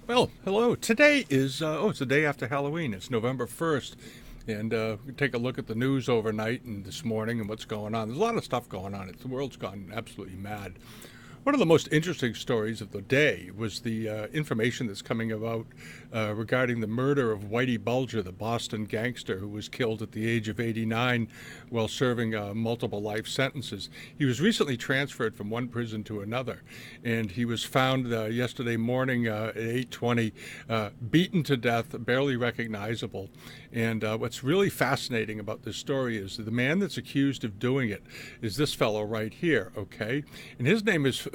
Well, hello. Today is, it's the day after Halloween. It's November 1st. And we take a look at the news overnight and this morning and what's going on. There's a lot of stuff going on. The world's gone absolutely mad. One of the most interesting stories of the day was the information that's coming about regarding the murder of Whitey Bulger, the Boston gangster who was killed at the age of 89 while serving multiple life sentences. He was recently transferred from one prison to another, and he was found yesterday morning at 8:20, beaten to death, barely recognizable. And what's really fascinating about this story is that the man that's accused of doing it is this fellow right here, okay? And his name is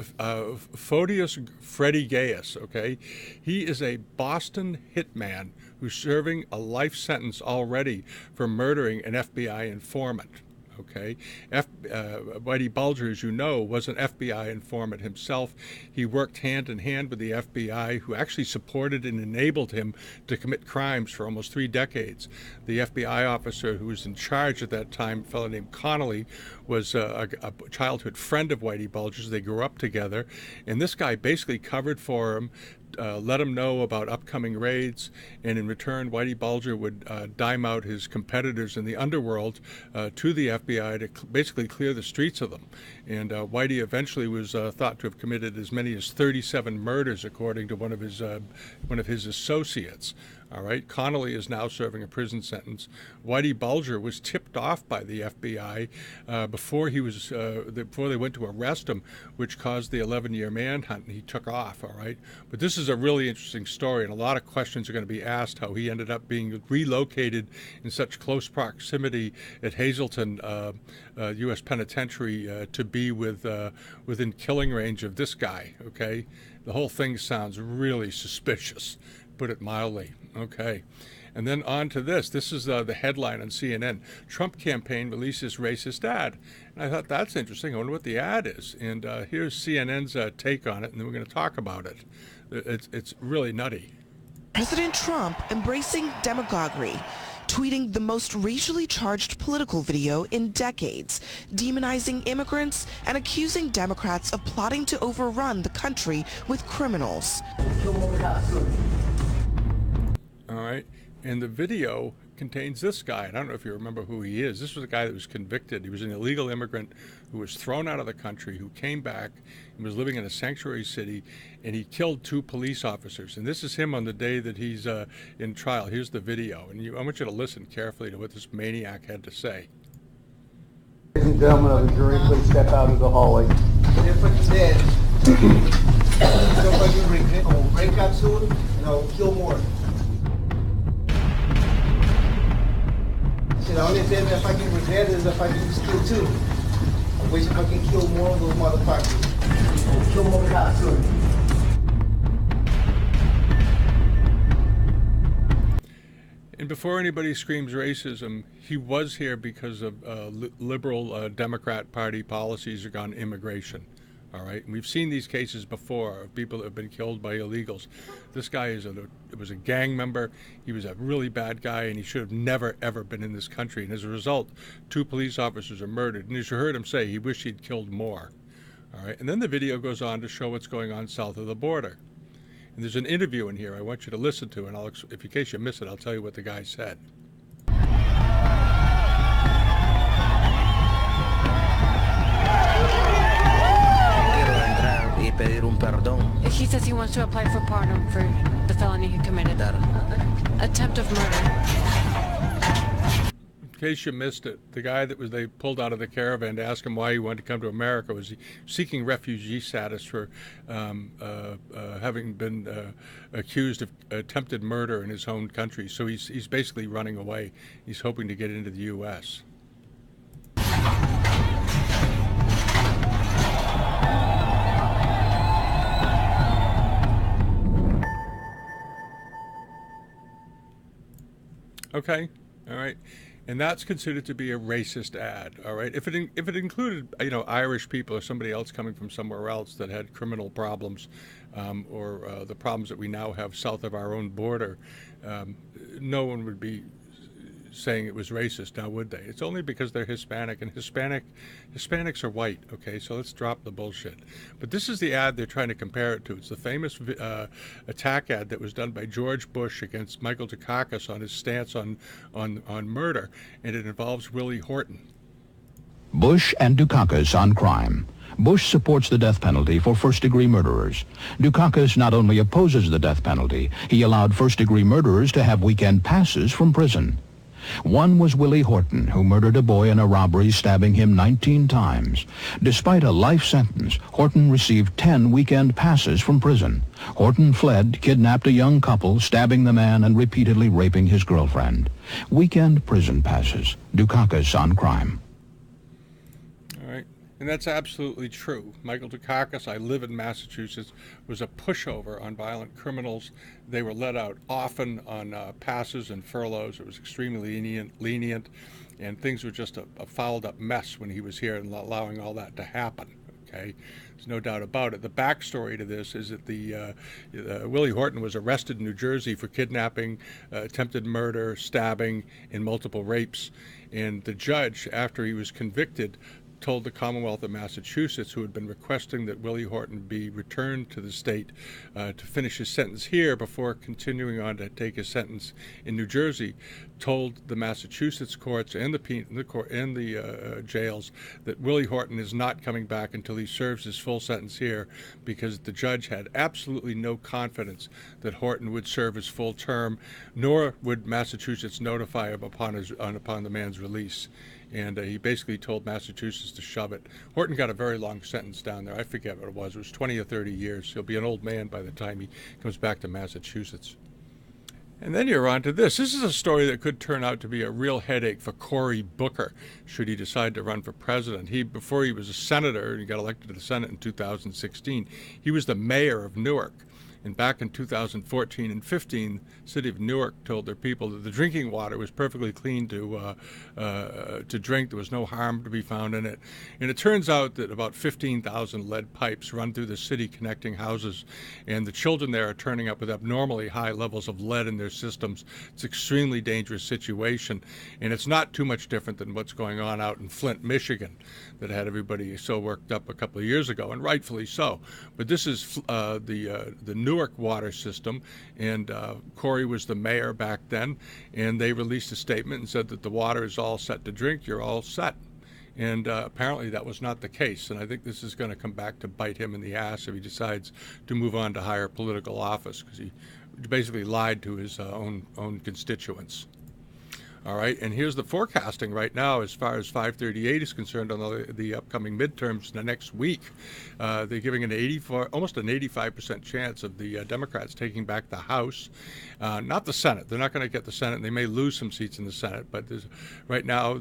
Photius Freddy Gaius, okay? He is a Boston hitman who's serving a life sentence already for murdering an FBI informant. Okay, Whitey Bulger, as you know, was an FBI informant himself. He worked hand in hand with the FBI, who actually supported and enabled him to commit crimes for almost 3 decades. The FBI officer who was in charge at that time, a fellow named Connolly, was a childhood friend of Whitey Bulger's. They grew up together, and this guy basically covered for him, let him know about upcoming raids, and in return, Whitey Bulger would dime out his competitors in the underworld to the FBI to basically clear the streets of them. And Whitey eventually was thought to have committed as many as 37 murders, according to one of his associates. All right, Connolly is now serving a prison sentence. Whitey Bulger was tipped off by the FBI before they went to arrest him, which caused the 11-year manhunt, and he took off. All right, but this is a really interesting story, and a lot of questions are going to be asked how he ended up being relocated in such close proximity at Hazleton U.S. Penitentiary to be within killing range of this guy. Okay, the whole thing sounds really suspicious, put it mildly. Okay. And then on to this. This is the headline on CNN. Trump campaign releases racist ad. And I thought, that's interesting. I wonder what the ad is. And here's CNN's take on it, and then we're going to talk about it. It's really nutty. President Trump embracing demagoguery, tweeting the most racially charged political video in decades, demonizing immigrants and accusing Democrats of plotting to overrun the country with criminals. All right. And the video contains this guy. I don't know if you remember who he is. This was a guy that was convicted. He was an illegal immigrant who was thrown out of the country, who came back and was living in a sanctuary city, and he killed 2 police officers. And this is him on the day that he's in trial. Here's the video. And I want you to listen carefully to what this maniac had to say. Ladies and gentlemen of the jury, please step out of the hallway. They're fucking dead. Don't fucking regret. I'll break out soon, and I'll kill more. The only thing that I can regret is if I can just kill 2. I wish if I can kill more of those motherfuckers. I'll kill more guys soon. And before anybody screams racism, he was here because of liberal Democrat Party policies on immigration. All right, and we've seen these cases before of people that have been killed by illegals. This guy was a gang member. He was a really bad guy, and he should have never, ever been in this country. And as a result, 2 police officers are murdered. And as you heard him say, he wished he'd killed more. All right, and then the video goes on to show what's going on south of the border. And there's an interview in here I want you to listen to, and if in case you miss it, I'll tell you what the guy said. He says he wants to apply for pardon for the felony he committed. Attempt of murder. In case you missed it, the guy that they pulled out of the caravan to ask him why he wanted to come to America was seeking refugee status for having been accused of attempted murder in his own country. So he's basically running away. He's hoping to get into the U.S. Okay, all right, and that's considered to be a racist ad. All right, if it included Irish people or somebody else coming from somewhere else that had criminal problems, or the problems that we now have south of our own border, no one would be saying it was racist, now would they? It's only because they're Hispanic, and Hispanics are white, okay? So let's drop the bullshit. But this is the ad they're trying to compare it to. It's the famous attack ad that was done by George Bush against Michael Dukakis on his stance on murder, and it involves Willie Horton. Bush and Dukakis on crime. Bush supports the death penalty for first-degree murderers. Dukakis not only opposes the death penalty, he allowed first-degree murderers to have weekend passes from prison. One was Willie Horton, who murdered a boy in a robbery, stabbing him 19 times. Despite a life sentence, Horton received 10 weekend passes from prison. Horton fled, kidnapped a young couple, stabbing the man and repeatedly raping his girlfriend. Weekend prison passes. Dukakis on crime. And that's absolutely true. Michael Dukakis, I live in Massachusetts, was a pushover on violent criminals. They were let out often on passes and furloughs. It was extremely lenient, and things were just a fouled up mess when he was here and allowing all that to happen. Okay, there's no doubt about it. The backstory to this is that Willie Horton was arrested in New Jersey for kidnapping, attempted murder, stabbing, and multiple rapes. And the judge, after he was convicted, told the Commonwealth of Massachusetts, who had been requesting that Willie Horton be returned to the state to finish his sentence here before continuing on to take his sentence in New Jersey, told the Massachusetts courts and the jails that Willie Horton is not coming back until he serves his full sentence here, because the judge had absolutely no confidence that Horton would serve his full term, nor would Massachusetts notify him upon the man's release. And he basically told Massachusetts to shove it. Horton got a very long sentence down there. I forget what it was. It was 20 or 30 years. He'll be an old man by the time he comes back to Massachusetts. And then you're on to this. This is a story that could turn out to be a real headache for Cory Booker, should he decide to run for president. Before he was a senator, and he got elected to the Senate in 2016, he was the mayor of Newark. And back in 2014 and 15, the city of Newark told their people that the drinking water was perfectly clean to drink. There was no harm to be found in it. And it turns out that about 15,000 lead pipes run through the city connecting houses, and the children there are turning up with abnormally high levels of lead in their systems. It's an extremely dangerous situation, and it's not too much different than what's going on out in Flint, Michigan, that had everybody so worked up a couple of years ago, and rightfully so. But this is the Newark water system, and Cory was the mayor back then, and they released a statement and said that the water is all set to drink, you're all set. And apparently that was not the case, and I think this is going to come back to bite him in the ass if he decides to move on to higher political office, because he basically lied to his own constituents. All right, and here's the forecasting right now as far as 538 is concerned on the upcoming midterms the next week. They're giving almost an 85% chance of the Democrats taking back the House, not the Senate. They're not going to get the Senate, and they may lose some seats in the Senate, but right now,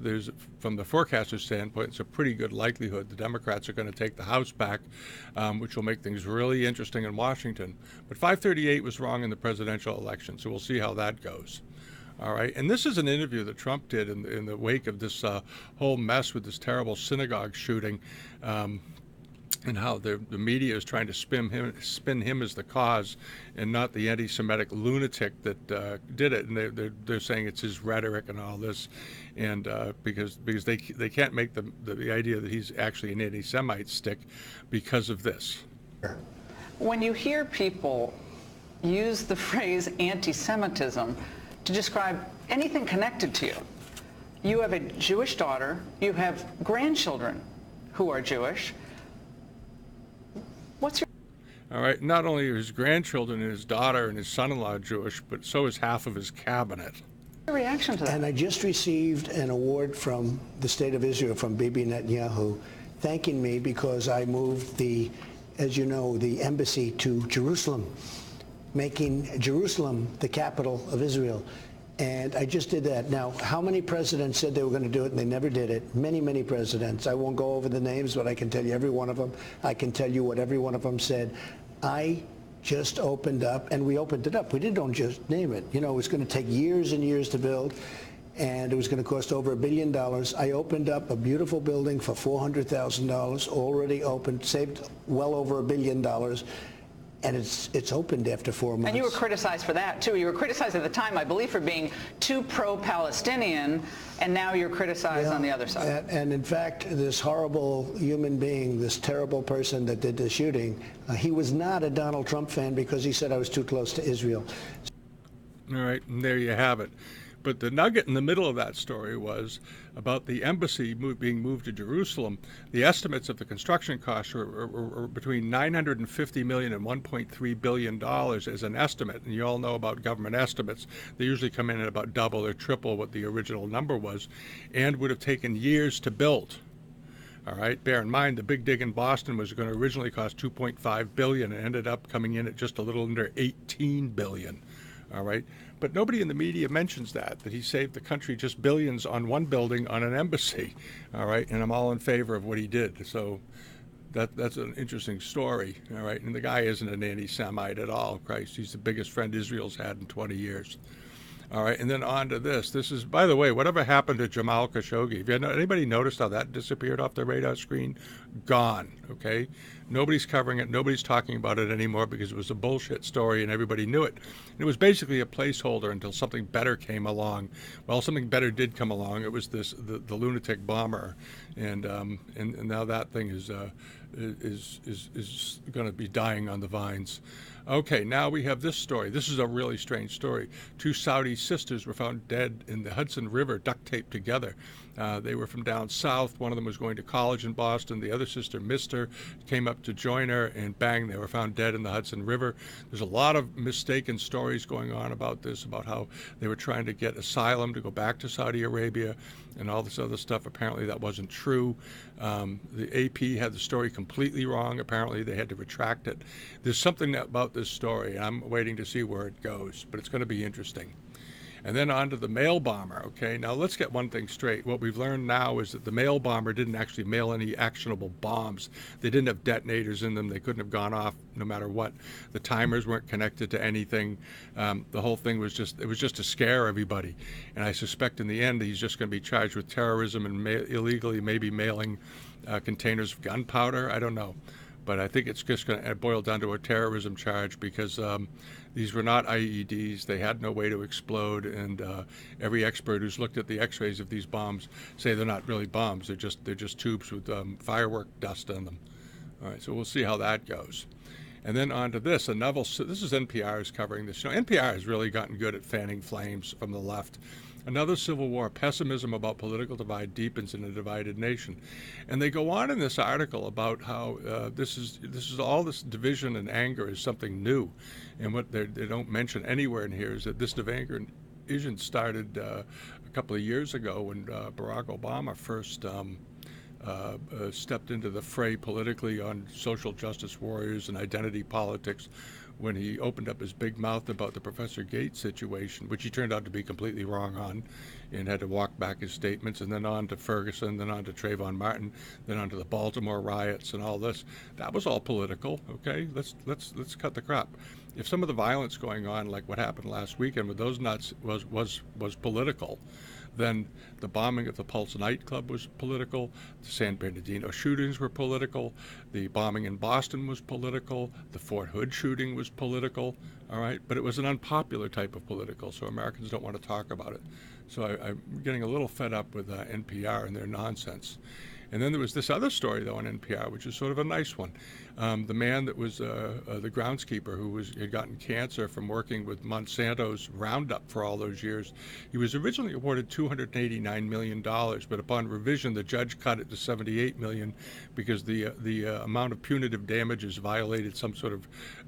from the forecaster's standpoint, it's a pretty good likelihood the Democrats are going to take the House back, which will make things really interesting in Washington. But 538 was wrong in the presidential election, so we'll see how that goes. All right, and this is an interview that Trump did in the wake of this whole mess with this terrible synagogue shooting, and how the media is trying to spin him as the cause and not the anti-Semitic lunatic that did it. And they're saying it's his rhetoric and all this, and because they can't make the idea that he's actually an anti-Semite stick because of this. When you hear people use the phrase anti-Semitism to describe anything connected to you, you have a Jewish daughter, you have grandchildren who are Jewish. What's your... All right, not only are his grandchildren and his daughter and his son-in-law Jewish, but so is half of his cabinet. Reaction to that? And I just received an award from the state of Israel, from Bibi Netanyahu, thanking me because I moved as you know, the embassy to Jerusalem, making Jerusalem the capital of Israel. And I just did that. Now, how many presidents said they were going to do it and they never did it? Many, many presidents. I won't go over the names, but I can tell you every one of them. I can tell you what every one of them said. I just opened up, and we opened it up. We didn't just name it. You know, it was going to take years and years to build, and it was going to cost over $1 billion. I opened up a beautiful building for $400,000, already opened, saved well over $1 billion. and it's opened after 4 months. And you were criticized for that, too. You were criticized at the time, I believe, for being too pro-Palestinian, and now you're criticized on the other side. And in fact, this horrible human being, this terrible person that did the shooting, he was not a Donald Trump fan because he said I was too close to Israel. All right, and there you have it. But the nugget in the middle of that story was about the embassy being moved to Jerusalem. The estimates of the construction costs are between $950 million and $1.3 billion as an estimate. And you all know about government estimates. They usually come in at about double or triple what the original number was, and would have taken years to build. All right, bear in mind the big dig in Boston was going to originally cost $2.5 billion and ended up coming in at just a little under $18 billion. All right, but nobody in the media mentions that he saved the country just billions on one building on an embassy. All right, and I'm all in favor of what he did. So that's an interesting story. All right, and the guy isn't an anti-Semite at all. Christ, he's the biggest friend Israel's had in 20 years. All right, and then on to this. This is, by the way, whatever happened to Jamal Khashoggi? Have anybody noticed how that disappeared off the radar screen? Gone, okay? Nobody's covering it. Nobody's talking about it anymore because it was a bullshit story and everybody knew it. And it was basically a placeholder until something better came along. Well, something better did come along. It was the lunatic bomber, and now that thing is going to be dying on the vines. Okay, now we have this story. This is a really strange story. 2 Saudi sisters were found dead in the Hudson River, duct taped together. They were from down south. One of them was going to college in Boston. The other sister missed her, came up to join her, and bang, they were found dead in the Hudson River. There's a lot of mistaken stories going on about this, about how they were trying to get asylum to go back to Saudi Arabia and all this other stuff. Apparently that wasn't true. The AP had the story completely wrong. Apparently they had to retract it. There's something about this story, and I'm waiting to see where it goes, but it's going to be interesting. And then on to the mail bomber, okay? Now let's get one thing straight. What we've learned now is that the mail bomber didn't actually mail any actionable bombs. They didn't have detonators in them. They couldn't have gone off no matter what. The timers weren't connected to anything. The whole thing was just to scare everybody. And I suspect in the end he's just going to be charged with terrorism and illegally maybe mailing containers of gunpowder. I don't know. But I think it's just going to boil down to a terrorism charge because these were not IEDs. They had no way to explode, and every expert who's looked at the X-rays of these bombs say they're not really bombs. They're just tubes with firework dust on them. All right, so we'll see how that goes. And then on to this. This is NPR's covering this. You know, NPR has really gotten good at fanning flames from the left. Another civil war. Pessimism about political divide deepens in a divided nation. And they go on in this article about how this is all this division and anger is something new. And what they don't mention anywhere in here is that this division started a couple of years ago when Barack Obama first stepped into the fray politically on social justice warriors and identity politics, when he opened up his big mouth about the Professor Gates situation, which he turned out to be completely wrong on, and had to walk back his statements, and then on to Ferguson, then on to Trayvon Martin, then on to the Baltimore riots and all this. That was all political, okay? Let's cut the crap. If some of the violence going on, like what happened last weekend with those nuts, was political, then the bombing of the Pulse nightclub was political, the San Bernardino shootings were political, the bombing in Boston was political, the Fort Hood shooting was political, all right? But it was an unpopular type of political, so Americans don't want to talk about it. So I'm getting a little fed up with NPR and their nonsense. And then there was this other story, though, on NPR, which is sort of a nice one. The man that was the groundskeeper who had gotten cancer from working with Monsanto's Roundup for all those years, he was originally awarded $289 million, but upon revision, the judge cut it to $78 million because the amount of punitive damages violated some sort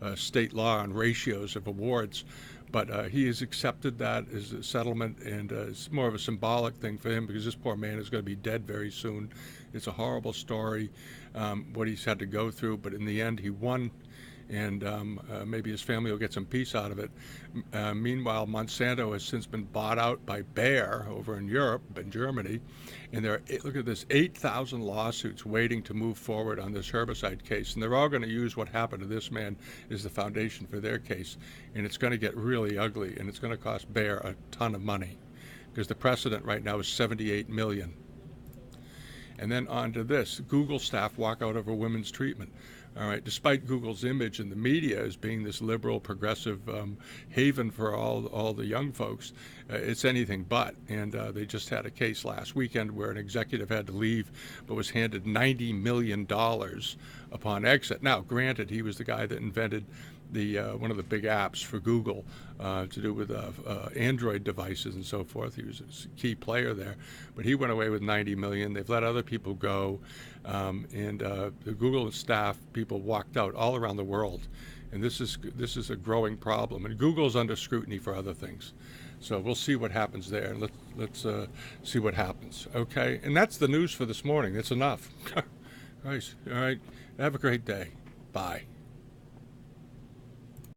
of state law on ratios of awards. But he has accepted that as a settlement, and it's more of a symbolic thing for him because this poor man is going to be dead very soon. It's a horrible story, what he's had to go through, but in the end he won, and maybe his family will get some peace out of it. Meanwhile, Monsanto has since been bought out by Bayer over in Europe, in Germany, and there are, look at this, 8,000 lawsuits waiting to move forward on this herbicide case, and they're all going to use what happened to this man as the foundation for their case, and it's going to get really ugly, and it's going to cost Bayer a ton of money, because the precedent right now is $78 million. And then on to this, Google staff walk out over women's treatment. All right, despite Google's image in the media as being this liberal, progressive haven for all the young folks, it's anything but. And they just had a case last weekend where an executive had to leave, but was handed $90 million upon exit. Now, granted, he was the guy that invented the one of the big apps for Google to do with Android devices and so forth. He was a key player there, but he went away with $90 million. They've let other people go, and the Google staff people walked out all around the world, and this is a growing problem. And Google's under scrutiny for other things, so we'll see what happens there. Let's see what happens. Okay, and that's the news for this morning. That's enough. All right. Have a great day. Bye.